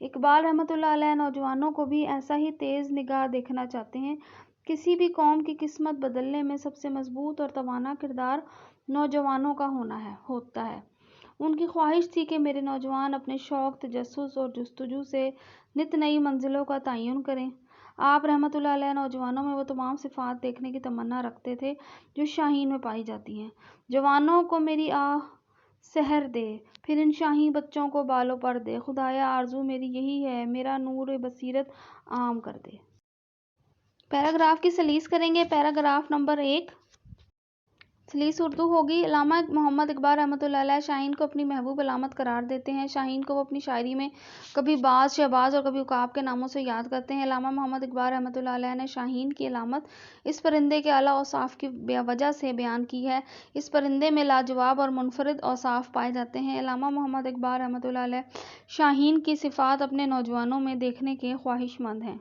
اقبال رحمۃ اللہ علیہ نوجوانوں کو بھی ایسا ہی تیز نگاہ دیکھنا چاہتے ہیں۔ کسی بھی قوم کی قسمت بدلنے میں سب سے مضبوط اور توانا کردار نوجوانوں کا ہوتا ہے۔ ان کی خواہش تھی کہ میرے نوجوان اپنے شوق، تجسس اور جستجو سے نت نئی منزلوں کا تعین کریں۔ آپ رحمۃ اللہ علیہ نوجوانوں میں وہ تمام صفات دیکھنے کی تمنا رکھتے تھے جو شاہین میں پائی جاتی ہیں۔ جوانوں کو میری آہ سحر دے، پھر ان شاہین بچوں کو بالوں پر دے، خدایا آرزو میری یہی ہے، میرا نور بصیرت عام کر دے۔ پیراگراف کی سلیس کریں گے۔ پیراگراف نمبر 1 سلیس اردو ہوگی۔ علامہ محمد اقبال رحمۃ اللہ علیہ شاہین کو اپنی محبوب علامت قرار دیتے ہیں۔ شاہین کو وہ اپنی شاعری میں کبھی باز، شہباز اور کبھی عقاب کے ناموں سے یاد کرتے ہیں۔ علامہ محمد اقبال رحمۃ اللہ علیہ نے شاہین کی علامت اس پرندے کے اعلیٰ اوصاف کی وجہ سے بیان کی ہے۔ اس پرندے میں لاجواب اور منفرد اوصاف پائے جاتے ہیں۔ علامہ محمد اقبال رحمۃ اللہ علیہ شاہین کی صفات اپنے نوجوانوں میں دیکھنے کے خواہش مند ہیں۔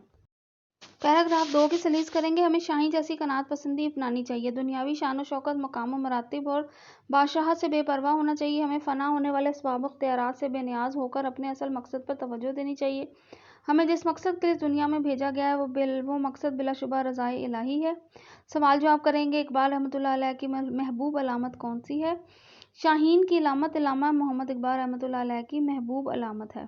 پیراگراف 2 کی سلیس کریں گے۔ ہمیں شاہین جیسی قناعت پسندی اپنانی چاہیے، دنیاوی شان و شوکت، مقام و مراتب اور بادشاہت سے بے پرواہ ہونا چاہیے۔ ہمیں فنا ہونے والے اسباب و اختیارات سے بے نیاز ہو کر اپنے اصل مقصد پر توجہ دینی چاہیے۔ ہمیں جس مقصد کے لیے دنیا میں بھیجا گیا ہے وہ مقصد بلا شبہ رضائے الہی ہے۔ سوال جواب کریں گے۔ اقبال رحمۃ اللہ علیہ کی محبوب علامت کون سی ہے؟ شاہین کی علامت علامہ محمد اقبال رحمۃ اللہ علیہ کی محبوب علامت ہے۔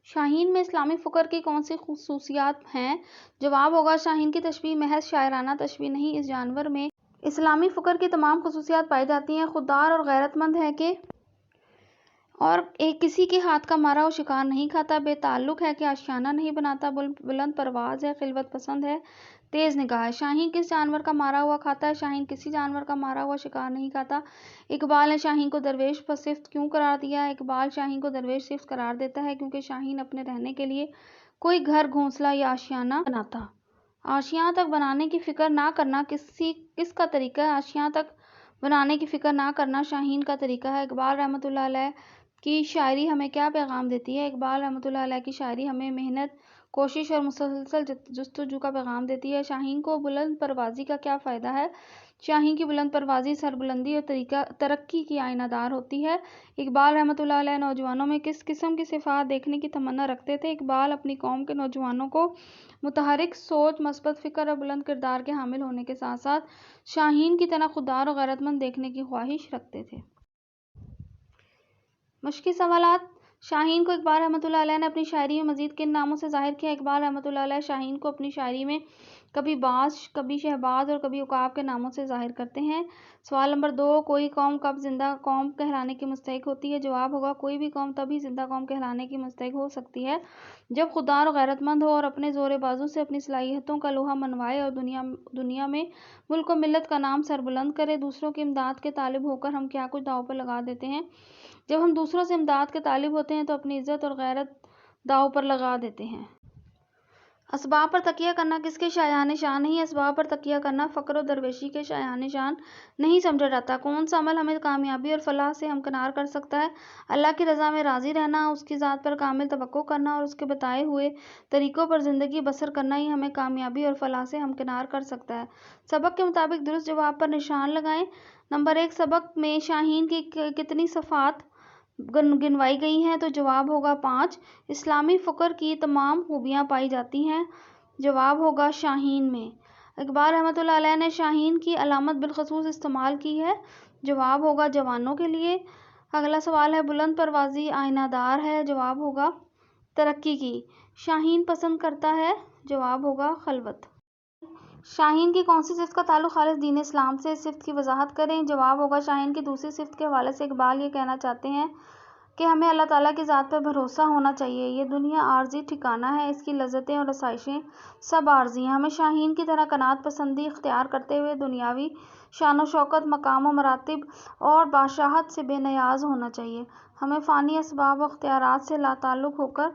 شاہین میں اسلامی فکر کی کون سی خصوصیات ہیں؟ جواب ہوگا شاہین کی تشبیہ محض شاعرانہ تشبیہ نہیں، اس جانور میں اسلامی فکر کی تمام خصوصیات پائی جاتی ہیں۔ خوددار اور غیرت مند ہے کہ اور کسی کے ہاتھ کا مارا ہوا شکار نہیں کھاتا، بے تعلق ہے کہ آشیانہ نہیں بناتا، بلند پرواز ہے، خلوت پسند ہے، تیز نگاہ ہے۔ شاہین کس جانور کا مارا ہوا کھاتا ہے؟ شاہین کسی جانور کا مارا ہوا شکار نہیں کھاتا۔ اقبال نے شاہین کو درویش صفت کیوں قرار دیا ہے؟ اقبال شاہین کو درویش صفت قرار دیتا ہے کیونکہ شاہین اپنے رہنے کے لیے کوئی گھر، گھونسلہ یا آشیانہ بناتا۔ آشیاں تک بنانے کی فکر نہ کرنا کس کا طریقہ ہے؟ آشیاں تک بنانے کی فکر نہ کرنا شاہین کا طریقہ ہے۔ اقبال رحمۃ اللہ علیہ کی شاعری ہمیں کیا پیغام دیتی ہے؟ اقبال رحمۃ اللہ علیہ کی شاعری ہمیں محنت، کوشش اور مسلسل جستجو کا پیغام دیتی ہے۔ شاہین کو بلند پروازی کا کیا فائدہ ہے؟ شاہین کی بلند پروازی سربلندی اور ترقی کی آئینہ دار ہوتی ہے۔ اقبال رحمۃ اللہ علیہ نوجوانوں میں کس قسم کی صفات دیکھنے کی تمنا رکھتے تھے؟ اقبال اپنی قوم کے نوجوانوں کو متحرک سوچ، مثبت فکر اور بلند کردار کے حامل ہونے کے ساتھ ساتھ شاہین کی طرح خوددار اور غیرت مند دیکھنے کی خواہش رکھتے تھے۔ مشقی سوالات۔ شاہین کو اقبال رحمۃ اللہ علیہ نے اپنی شاعری میں مزید کن ناموں سے ظاہر کیا؟ اقبال رحمۃ اللہ علیہ شاہین کو اپنی شاعری میں کبھی باز، کبھی شہباز اور کبھی عقاب کے ناموں سے ظاہر کرتے ہیں۔ سوال نمبر 2 کوئی قوم کب زندہ قوم کہلانے کی مستحق ہوتی ہے؟ جواب ہوگا کوئی بھی قوم تب ہی زندہ قوم کہلانے کی مستحق ہو سکتی ہے جب خوددار اور غیرت مند ہو اور اپنے زور بازو سے اپنی صلاحیتوں کا لوہا منوائے اور دنیا میں ملک و ملت کا نام سربلند کرے۔ دوسروں کی امداد کے طالب ہو کر ہم کیا کچھ داؤ پر لگا دیتے ہیں؟ جب ہم دوسروں سے امداد کے طالب ہوتے ہیں تو اپنی عزت اور غیرت داؤ پر لگا دیتے ہیں۔ اسباب پر تکیہ کرنا کس کے شایان شان نہیں؟ اسباب پر تکیہ کرنا فقر و درویشی کے شایان شان نہیں سمجھا جاتا۔ کون سا عمل ہمیں کامیابی اور فلاح سے ہمکنار کر سکتا ہے؟ اللہ کی رضا میں راضی رہنا، اس کی ذات پر کامل توقع کرنا اور اس کے بتائے ہوئے طریقوں پر زندگی بسر کرنا ہی ہمیں کامیابی اور فلاح سے ہمکنار کر سکتا ہے۔ سبق کے مطابق درست جواب پر نشان لگائیں۔ نمبر 1 سبق میں شاہین کی کتنی صفات گنوائی گئی ہیں؟ تو جواب ہوگا 5۔ اسلامی فکر کی تمام خوبیاں پائی جاتی ہیں۔ جواب ہوگا شاہین میں۔ اقبال رحمۃ اللہ علیہ نے شاہین کی علامت بالخصوص استعمال کی ہے۔ جواب ہوگا جوانوں کے لیے۔ اگلا سوال ہے بلند پروازی آئینہ دار ہے، جواب ہوگا ترقی کی۔ شاہین پسند کرتا ہے، جواب ہوگا خلوت۔ شاہین کی کون سی صفت کا تعلق خالص دین اسلام سے؟ اس صفت کی وضاحت کریں۔ جواب ہوگا شاہین کی دوسری صفت کے حوالے سے اقبال یہ کہنا چاہتے ہیں کہ ہمیں اللہ تعالیٰ کی ذات پر بھروسہ ہونا چاہیے۔ یہ دنیا عارضی ٹھکانہ ہے، اس کی لذتیں اور آسائشیں سب عارضی ہیں۔ ہمیں شاہین کی طرح قناعت پسندی اختیار کرتے ہوئے دنیاوی شان و شوکت، مقام و مراتب اور بادشاہت سے بے نیاز ہونا چاہیے۔ ہمیں فانی اسباب و اختیارات سے لا تعلق ہو کر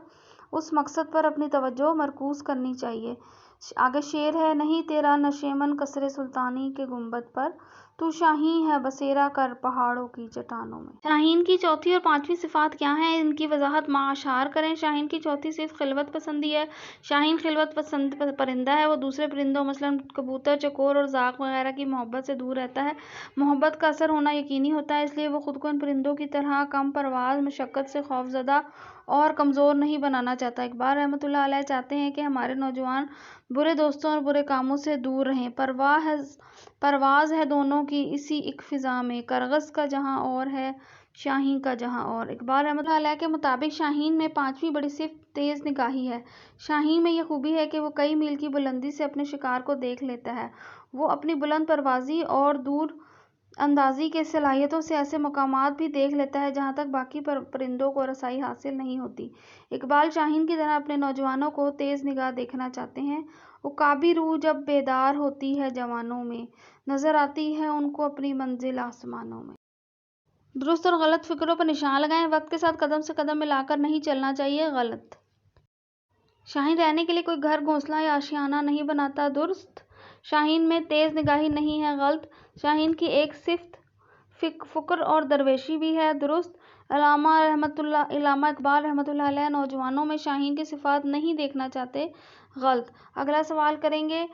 اس مقصد پر اپنی توجہ مرکوز کرنی چاہیے۔ آگے شعر ہے: نہیں تیرا نشیمن قصر سلطانی کے گنبد پر، تو شاہین ہے بسیرا کر پہاڑوں کی چٹانوں میں۔ شاہین کی چوتھی اور پانچویں صفات کیا ہیں؟ ان کی وضاحت مع اشعار کریں۔ شاہین کی چوتھی صفت خلوت پسندی ہے۔ شاہین خلوت پسند پرندہ ہے، وہ دوسرے پرندوں مثلاً کبوتر، چکور اور زاغ وغیرہ کی محبت سے دور رہتا ہے۔ محبت کا اثر ہونا یقینی ہوتا ہے، اس لیے وہ خود کو ان پرندوں کی طرح کم پرواز، مشقت سے خوف زدہ اور کمزور نہیں بنانا چاہتا۔ اقبال رحمۃ اللہ علیہ چاہتے ہیں کہ ہمارے نوجوان برے دوستوں اور برے کاموں سے دور رہیں۔ پرواز ہے دونوں کی اسی ایک فضا میں، کرغس کا جہاں اور ہے شاہین کا جہاں اور۔ اقبال رحمۃ اللہ علیہ کے مطابق شاہین میں پانچویں بڑی صفت تیز نگاہی ہے۔ شاہین میں یہ خوبی ہے کہ وہ کئی میل کی بلندی سے اپنے شکار کو دیکھ لیتا ہے۔ وہ اپنی بلند پروازی اور دور اندازی کی صلاحیتوں سے ایسے مقامات بھی دیکھ لیتا ہے جہاں تک باقی پرندوں کو رسائی حاصل نہیں ہوتی۔ اقبال شاہین کی طرح اپنے نوجوانوں کو تیز نگاہ دیکھنا چاہتے ہیں۔ عقابی روح جب بیدار ہوتی ہے جوانوں میں، نظر آتی ہے ان کو اپنی منزل آسمانوں میں۔ درست اور غلط فکروں پر نشان لگائیں۔ وقت کے ساتھ قدم سے قدم ملا کر نہیں چلنا چاہیے۔ غلط۔ شاہین رہنے کے لیے کوئی گھر، گھونسلہ یا آشیانہ نہیں بناتا۔ درست۔ شاہین میں تیز نگاہی نہیں ہے۔ غلط۔ شاہین کی ایک صفت فکر اور درویشی بھی ہے۔ درست۔ علامہ اقبال رحمۃ اللہ علیہ نوجوانوں میں شاہین کی صفات نہیں دیکھنا چاہتے۔ غلط۔ اگلا سوال کریں گے،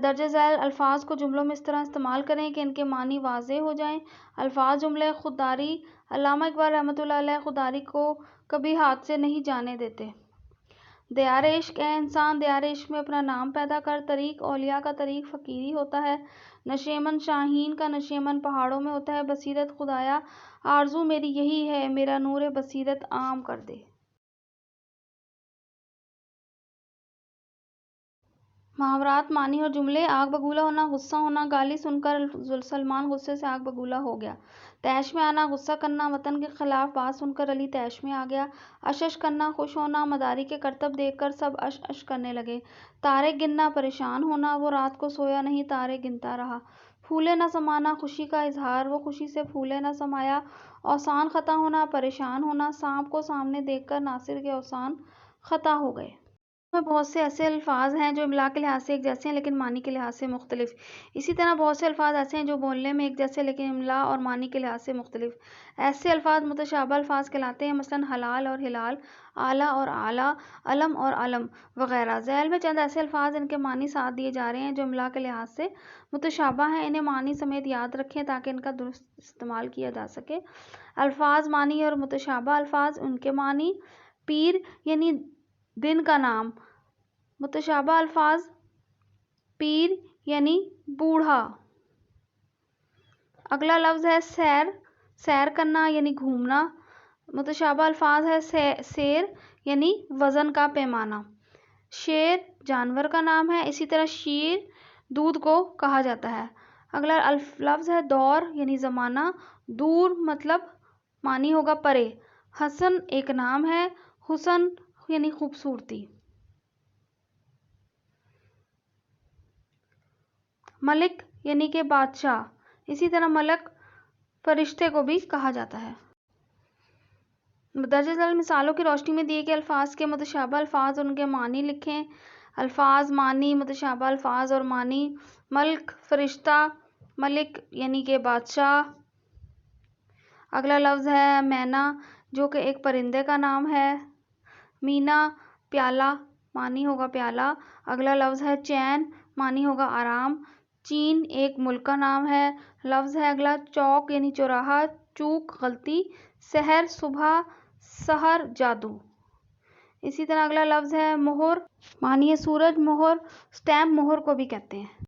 درج ذیل الفاظ کو جملوں میں اس طرح استعمال کریں کہ ان کے معنی واضح ہو جائیں۔ الفاظ جملے: خودداری۔ علامہ اقبال رحمۃ اللہ علیہ خودداری کو کبھی ہاتھ سے نہیں جانے دیتے۔ دیار عشق۔ اے انسان دیار عشق میں اپنا نام پیدا کر۔ طریق: اولیاء کا طریق فقیری ہوتا ہے۔ نشیمن: شاہین کا نشیمن پہاڑوں میں ہوتا ہے۔ بصیرت: خدایا آرزو میری یہی ہے، میرا نور بصیرت عام کر دے۔ محاورات، معنی اور جملے: آگ بگولا ہونا، غصہ ہونا۔ گالی سن کر سلمان غصے سے آگ بگولا ہو گیا۔ طیش میں آنا، غصہ کرنا۔ وطن کے خلاف بات سن کر علی طیش میں آ گیا۔ اش اش کرنا، خوش ہونا۔ مداری کے کرتب دیکھ کر سب اش اش کرنے لگے۔ تارے گننا، پریشان ہونا۔ وہ رات کو سویا نہیں، تارے گنتا رہا۔ پھولے نہ سمانا، خوشی کا اظہار۔ وہ خوشی سے پھولے نہ سمایا۔ اوسان خطا ہونا، پریشان ہونا۔ سانپ کو سامنے دیکھ کر ناصر کے اوسان خطا ہو گئے۔ میں بہت سے ایسے الفاظ ہیں جو املا کے لحاظ سے ایک جیسے ہیں لیکن معنی کے لحاظ سے مختلف۔ اسی طرح بہت سے الفاظ ایسے ہیں جو بولنے میں ایک جیسے لیکن املا اور معنی کے لحاظ سے مختلف۔ ایسے الفاظ متشابہ الفاظ کہلاتے ہیں، مثلاً حلال اور ہلال، اعلیٰ اور اعلیٰ، علم اور علم وغیرہ۔ ذیل میں چند ایسے الفاظ ان کے معنی ساتھ دیے جا رہے ہیں جو املا کے لحاظ سے متشابہ ہیں۔ انہیں معنی سمیت یاد رکھیں تاکہ ان کا درست استعمال کیا جا سکے۔ الفاظ، معنی اور متشابہ الفاظ، ان کے معنی: پیر یعنی دن کا نام۔ متشابہ الفاظ: پیر یعنی بوڑھا۔ اگلا لفظ ہے سیر، سیر کرنا یعنی گھومنا۔ متشابہ الفاظ ہے سیر یعنی وزن کا پیمانہ۔ شیر جانور کا نام ہے، اسی طرح شیر دودھ کو کہا جاتا ہے۔ اگلا لفظ ہے دور یعنی زمانہ۔ دور مطلب معنی ہوگا پرے۔ حسن ایک نام ہے، حسن یعنی خوبصورتی۔ ملک یعنی کہ بادشاہ، اسی طرح ملک فرشتے کو بھی کہا جاتا ہے۔ درج ذیل مثالوں کی روشنی میں دیے گئے الفاظ کے متشابہ الفاظ اور ان کے معنی لکھیں۔ الفاظ، معنی، متشابہ الفاظ اور معنی: ملک فرشتہ، ملک یعنی کہ بادشاہ۔ اگلا لفظ ہے مینا جو کہ ایک پرندے کا نام ہے۔ مینا پیالہ، معنی ہوگا پیالہ۔ اگلا لفظ ہے چین، معنی ہوگا آرام۔ چین ایک ملک کا نام ہے۔ لفظ ہے اگلا چوک یعنی چوراہا، چوک غلطی۔ سحر صبح، سحر جادو۔ اسی طرح اگلا لفظ ہے مہر، معنی ہے سورج۔ مہر اسٹیمپ مہر کو بھی کہتے ہیں۔